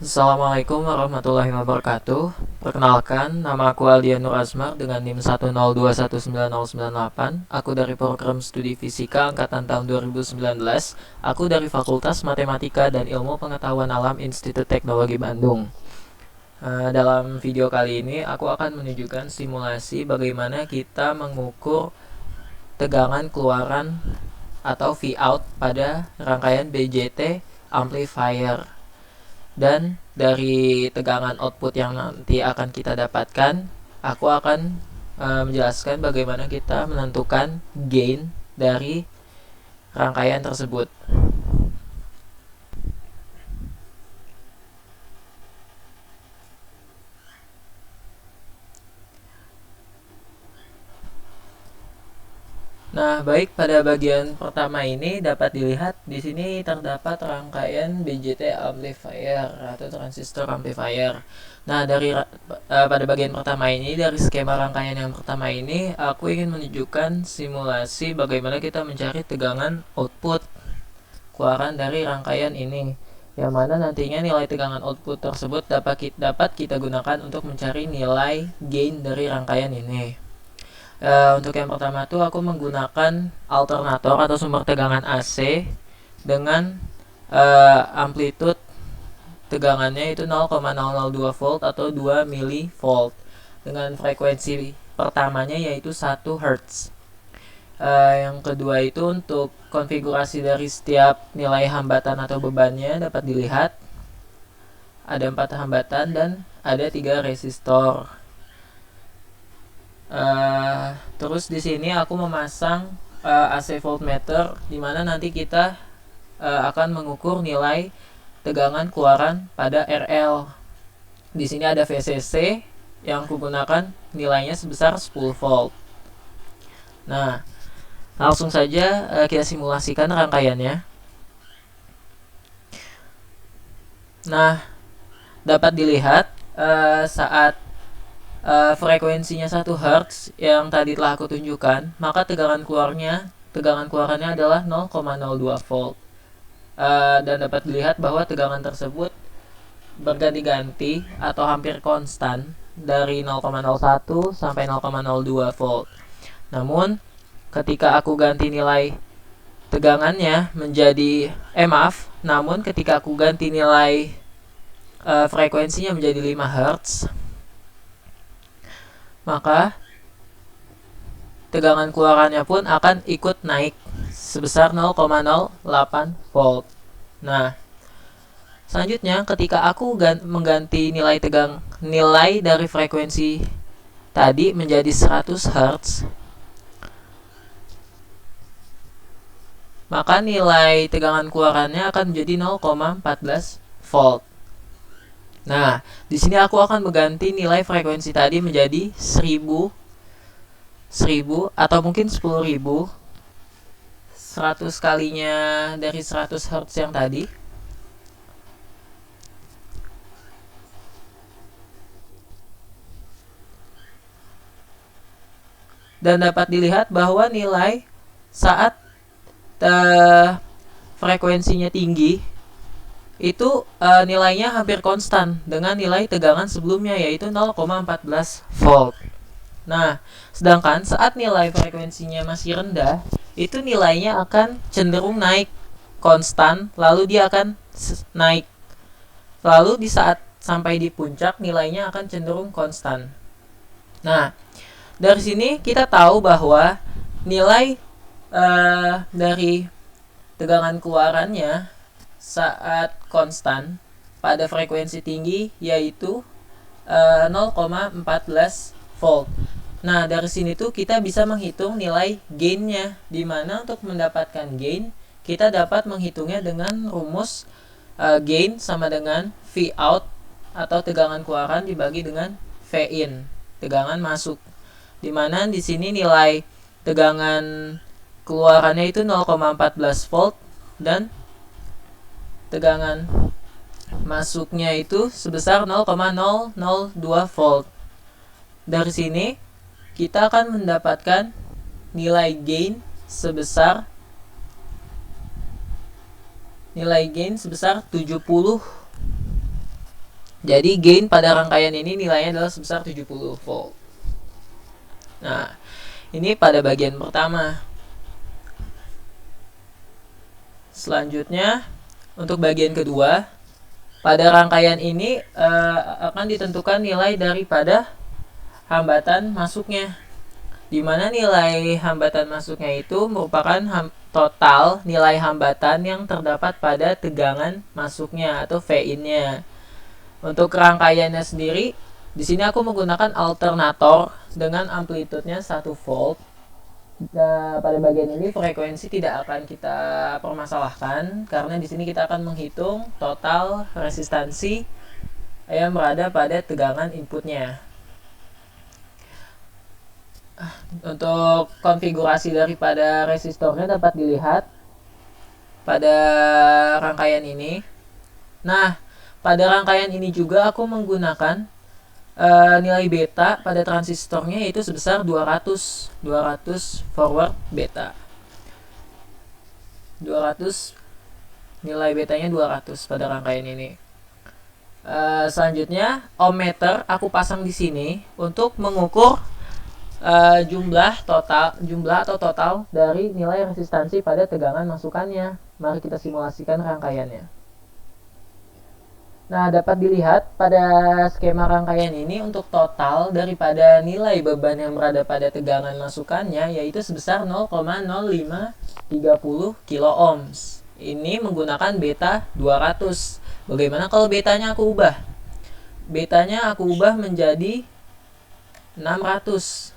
Assalamualaikum warahmatullahi wabarakatuh. Perkenalkan, nama aku Aldian Nur Asmar dengan NIM 102190908. Aku dari program studi fisika angkatan tahun 2019. Aku dari Fakultas Matematika dan Ilmu Pengetahuan Alam Institut Teknologi Bandung. Dalam video kali ini, aku akan menunjukkan simulasi bagaimana kita mengukur tegangan keluaran atau Vout pada rangkaian BJT amplifier. Dan dari tegangan output yang nanti akan kita dapatkan, aku akan menjelaskan bagaimana kita menentukan gain dari rangkaian tersebut. Nah, baik, pada bagian pertama ini dapat dilihat di sini terdapat rangkaian BJT amplifier atau transistor amplifier. Nah, pada bagian pertama ini, dari skema rangkaian yang pertama ini, aku ingin menunjukkan simulasi bagaimana kita mencari tegangan output keluaran dari rangkaian ini, yang mana nantinya nilai tegangan output tersebut dapat kita gunakan untuk mencari nilai gain dari rangkaian ini. Untuk yang pertama tuh aku menggunakan alternator atau sumber tegangan AC dengan amplitude tegangannya itu 0,002 volt atau 2 mV dengan frekuensi pertamanya yaitu 1 Hz. Yang kedua itu untuk konfigurasi dari setiap nilai hambatan atau bebannya dapat dilihat ada 4 hambatan dan ada 3 resistor. Terus di sini aku memasang AC voltmeter, di mana nanti kita akan mengukur nilai tegangan keluaran pada RL. Di sini ada VCC yang kugunakan nilainya sebesar 10 volt. Nah, langsung saja kita simulasikan rangkaiannya. Nah, dapat dilihat saat frekuensinya 1 Hz yang tadi telah aku tunjukkan, maka tegangan keluarannya adalah 0,02 volt. Dan dapat dilihat bahwa tegangan tersebut berganti-ganti atau hampir konstan dari 0,01 sampai 0,02 volt. Namun ketika aku ganti nilai tegangannya menjadi namun ketika aku ganti nilai frekuensinya menjadi 5 Hz, maka tegangan keluarannya pun akan ikut naik sebesar 0,08 volt. Nah, selanjutnya ketika aku mengganti nilai dari frekuensi tadi menjadi 100 Hz, maka nilai tegangan keluarannya akan menjadi 0,14 volt. Nah, di sini aku akan mengganti nilai frekuensi tadi menjadi 1000 atau mungkin 10.000. 100 kalinya dari 100 Hz yang tadi. Dan dapat dilihat bahwa nilai saat frekuensinya tinggi itu nilainya hampir konstan dengan nilai tegangan sebelumnya yaitu 0,14 volt. Nah, sedangkan saat nilai frekuensinya masih rendah, itu nilainya akan cenderung naik konstan, lalu dia akan naik. Lalu di saat sampai di puncak nilainya akan cenderung konstan. Nah, dari sini kita tahu bahwa nilai dari tegangan keluarannya saat konstan pada frekuensi tinggi yaitu 0,14 volt. Nah, dari sini tuh kita bisa menghitung nilai gainnya, di mana untuk mendapatkan gain kita dapat menghitungnya dengan rumus gain sama dengan V out atau tegangan keluaran dibagi dengan V in, tegangan masuk. Di mana di sini nilai tegangan keluarannya itu 0,14 volt dan tegangan masuknya itu sebesar 0,002 volt. Dari sini kita akan mendapatkan nilai gain sebesar 70 Jadi gain pada rangkaian ini nilainya adalah sebesar 70 volt. Nah, ini pada bagian pertama. Selanjutnya, untuk bagian kedua, pada rangkaian ini akan ditentukan nilai daripada hambatan masuknya, di mana nilai hambatan masuknya itu merupakan total nilai hambatan yang terdapat pada tegangan masuknya atau V-in-nya. Untuk rangkaiannya sendiri, di sini aku menggunakan alternator dengan amplitudenya 1 volt. Nah, pada bagian ini frekuensi tidak akan kita permasalahkan karena di sini kita akan menghitung total resistansi yang berada pada tegangan inputnya. Untuk konfigurasi daripada resistornya dapat dilihat pada rangkaian ini. Nah, pada rangkaian ini juga aku menggunakan nilai beta pada transistornya yaitu sebesar 200 forward beta. 200 nilai betanya 200 pada rangkaian ini. Selanjutnya ohmmeter aku pasang di sini untuk mengukur jumlah atau total dari nilai resistansi pada tegangan masukannya. Mari kita simulasikan rangkaiannya. Nah, dapat dilihat pada skema rangkaian ini untuk total daripada nilai beban yang berada pada tegangan masukannya yaitu sebesar 0,0530 kilo ohms. Ini menggunakan beta 200. Bagaimana kalau betanya aku ubah? Betanya aku ubah menjadi 600.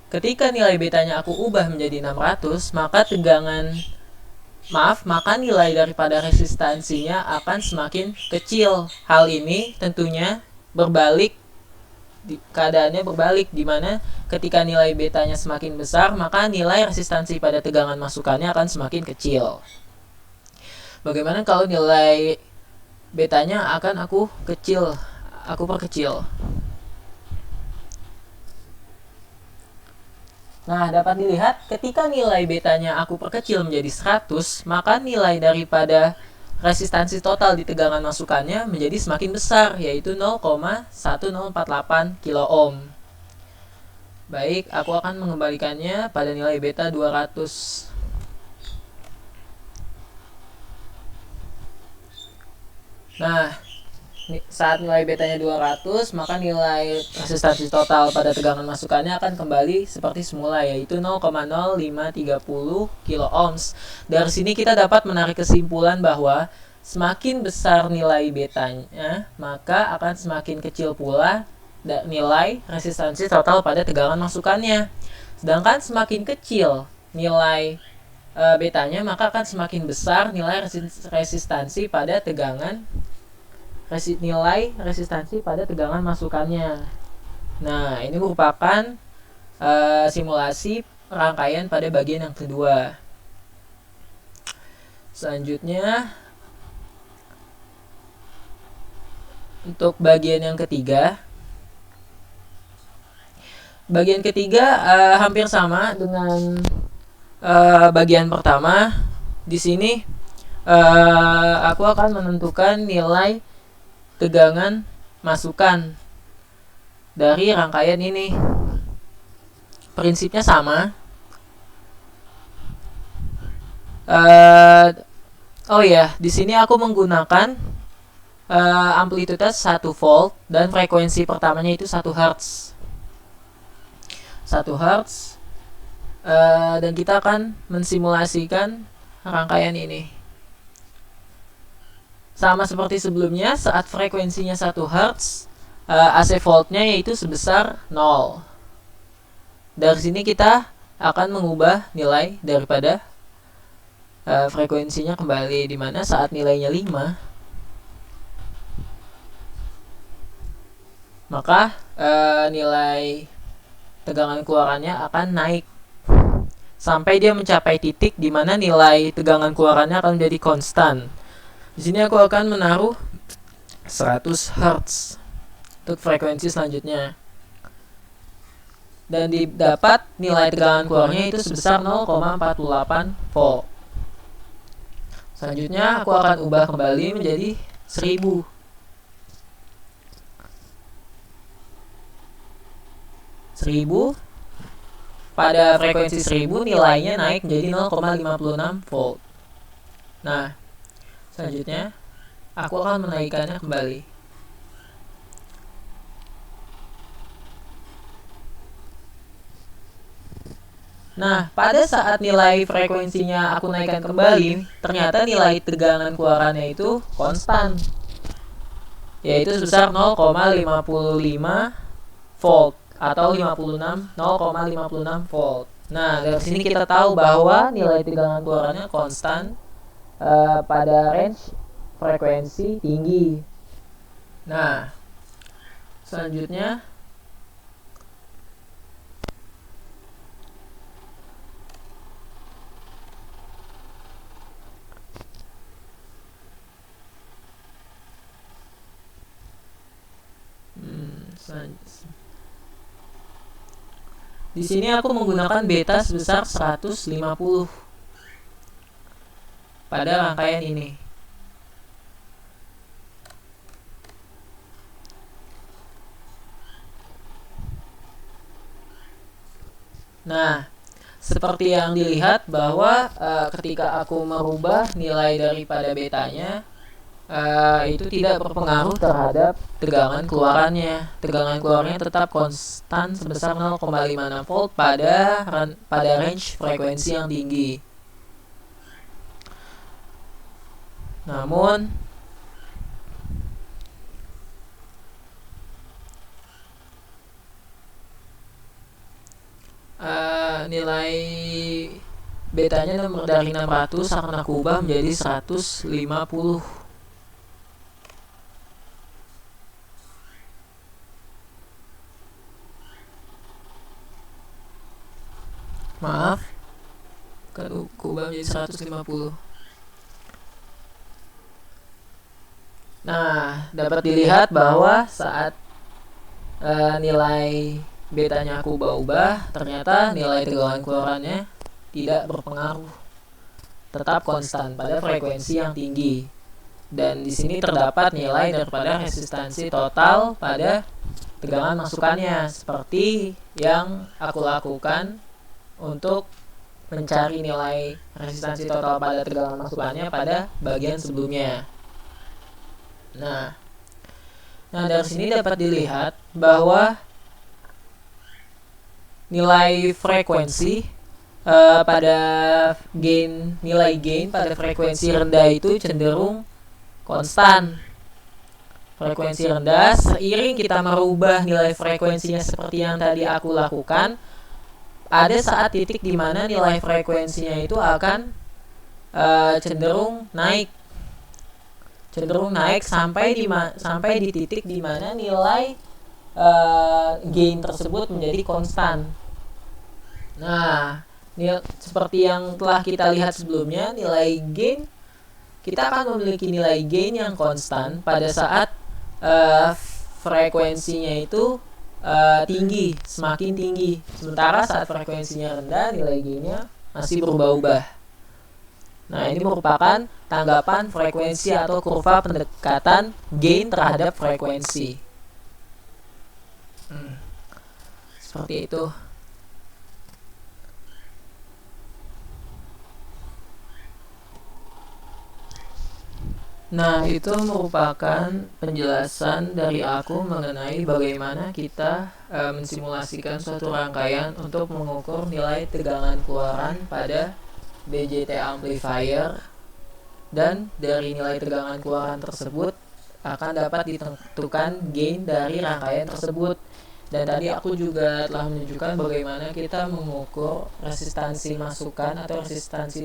Ketika nilai betanya aku ubah menjadi 600, maka nilai daripada resistansinya akan semakin kecil. Hal ini tentunya keadaannya berbalik, di mana ketika nilai betanya semakin besar, maka nilai resistansi pada tegangan masukannya akan semakin kecil. Bagaimana kalau nilai betanya akan aku perkecil? Nah, dapat dilihat ketika nilai betanya aku perkecil menjadi 100, maka nilai daripada resistansi total di tegangan masukannya menjadi semakin besar, yaitu 0,1048 kilo ohm. Baik, aku akan mengembalikannya pada nilai beta 200. Nah, saat nilai betanya 200, maka nilai resistansi total pada tegangan masukannya akan kembali seperti semula, yaitu 0,0530 kilo ohms. Dari sini kita dapat menarik kesimpulan bahwa semakin besar nilai betanya, maka akan semakin kecil pula nilai resistansi total pada tegangan masukannya. Sedangkan semakin kecil nilai betanya, maka akan semakin besar nilai resistansi pada tegangan masukannya. Nah, ini merupakan simulasi rangkaian pada bagian yang kedua. Selanjutnya, untuk bagian yang ketiga. Bagian ketiga hampir sama dengan bagian pertama. Di sini aku akan menentukan nilai tegangan masukan dari rangkaian ini. Prinsipnya sama. Di sini aku menggunakan amplitude 1 volt dan frekuensi pertamanya itu 1 Hz. 1 Hz. Dan kita akan mensimulasikan rangkaian ini. Sama seperti sebelumnya, saat frekuensinya 1 Hz, AC voltnya yaitu sebesar 0. Dari sini kita akan mengubah nilai daripada frekuensinya kembali, di mana saat nilainya 5, maka nilai tegangan keluarannya akan naik sampai dia mencapai titik di mana nilai tegangan keluarannya akan menjadi konstan. Di sini aku akan menaruh 100 Hz untuk frekuensi selanjutnya. Dan didapat nilai tegangan keluarnya itu sebesar 0,48 volt. Selanjutnya aku akan ubah kembali menjadi 1000. Pada frekuensi 1000 nilainya naik menjadi 0,56 volt. Nah, selanjutnya aku akan menaikkannya kembali. Nah, pada saat nilai frekuensinya aku naikkan kembali, ternyata nilai tegangan keluarannya itu konstan, yaitu sebesar 0,55 volt atau 0,56 volt. Nah, dari sini kita tahu bahwa nilai tegangan keluarannya konstan pada range frekuensi tinggi. Nah, selanjutnya di sini aku menggunakan beta sebesar 150 pada rangkaian ini. Nah, seperti yang dilihat bahwa ketika aku merubah nilai daripada betanya, itu tidak berpengaruh terhadap tegangan keluarannya. Tegangan keluarannya tetap konstan sebesar 0,56 volt pada range frekuensi yang tinggi. Namun nilai betanya dari 600 akan aku ubah menjadi 150. Maaf, aku ubah menjadi 150. Nah, dapat dilihat bahwa saat nilai betanya aku ubah-ubah, ternyata nilai tegangan keluarannya tidak berpengaruh, tetap konstan pada frekuensi yang tinggi. Dan di sini terdapat nilai daripada resistansi total pada tegangan masukannya, seperti yang aku lakukan untuk mencari nilai resistansi total pada tegangan masukannya pada bagian sebelumnya. Nah, dari sini dapat dilihat bahwa nilai frekuensi pada nilai gain pada frekuensi rendah itu cenderung konstan. Frekuensi rendah, seiring kita merubah nilai frekuensinya seperti yang tadi aku lakukan, ada saat titik di mana nilai frekuensinya itu akan cenderung naik sampai di titik di mana nilai gain tersebut menjadi konstan. Nah, seperti yang telah kita lihat sebelumnya, nilai gain, kita akan memiliki nilai gain yang konstan pada saat frekuensinya itu tinggi, semakin tinggi. Sementara saat frekuensinya rendah, nilai gainnya masih berubah-ubah. Nah, ini merupakan tanggapan frekuensi atau kurva pendekatan gain terhadap frekuensi. Seperti itu. Nah, itu merupakan penjelasan dari aku mengenai bagaimana kita mensimulasikan suatu rangkaian untuk mengukur nilai tegangan keluaran pada BJT amplifier, dan dari nilai tegangan keluaran tersebut akan dapat ditentukan gain dari rangkaian tersebut. Dan tadi aku juga telah menunjukkan bagaimana kita mengukur resistansi masukan atau resistansi